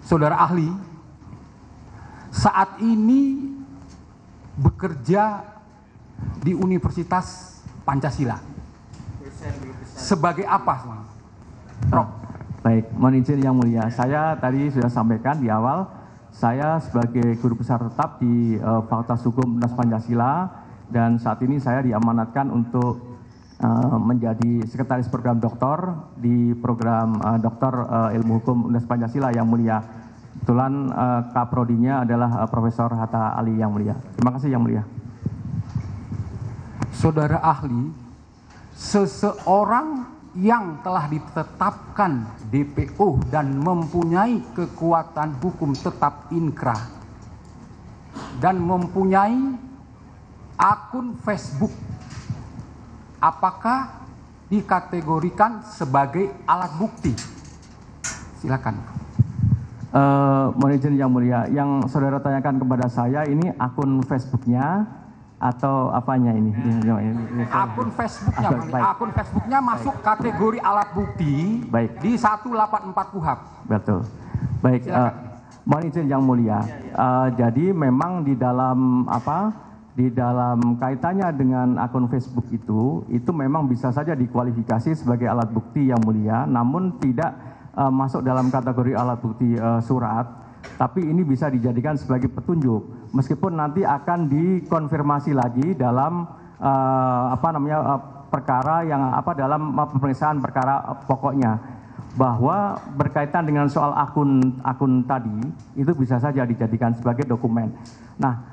saudara ahli saat ini bekerja di Universitas Pancasila. Sebagai apa, Prof? Baik, mohon izin yang mulia. Saya tadi sudah sampaikan di awal, saya sebagai guru besar tetap di Fakultas Hukum Universitas Pancasila, dan saat ini saya diamanatkan untuk menjadi sekretaris program doktor di program doktor ilmu hukum Universitas Pancasila yang mulia. Kebetulan Kaprodinya adalah Profesor Hatta Ali yang mulia. Terima kasih yang mulia. Saudara ahli, seseorang yang telah ditetapkan DPO dan mempunyai kekuatan hukum tetap inkrah dan mempunyai akun Facebook, apakah dikategorikan sebagai alat bukti? Silakan. Mohon izin yang mulia, yang saudara tanyakan kepada saya ini akun Facebooknya atau apanya ini? Akun Facebooknya, akun Facebooknya masuk kategori alat bukti. Baik. Di 184 KUHP. Betul. Baik. Mohon izin yang mulia. Jadi memang di dalam kaitannya dengan akun Facebook itu memang bisa saja dikualifikasi sebagai alat bukti yang mulia, namun tidak masuk dalam kategori alat bukti surat. Tapi ini bisa dijadikan sebagai petunjuk, meskipun nanti akan dikonfirmasi lagi dalam perkara yang dalam pemeriksaan perkara pokoknya, bahwa berkaitan dengan soal akun tadi itu bisa saja dijadikan sebagai dokumen. Nah,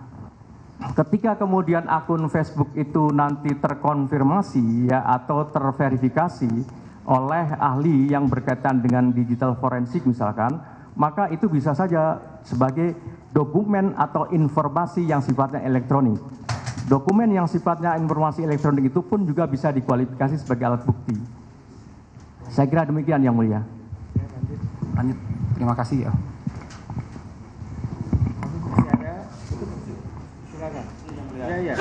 ketika kemudian akun Facebook itu nanti terkonfirmasi ya atau terverifikasi oleh ahli yang berkaitan dengan digital forensik misalkan, maka itu bisa saja sebagai dokumen atau informasi yang sifatnya elektronik. Dokumen yang sifatnya informasi elektronik itu pun juga bisa dikualifikasi sebagai alat bukti. Saya kira demikian yang mulia. Lanjut. Terima kasih ya. Masih ada? Silakan. Ya.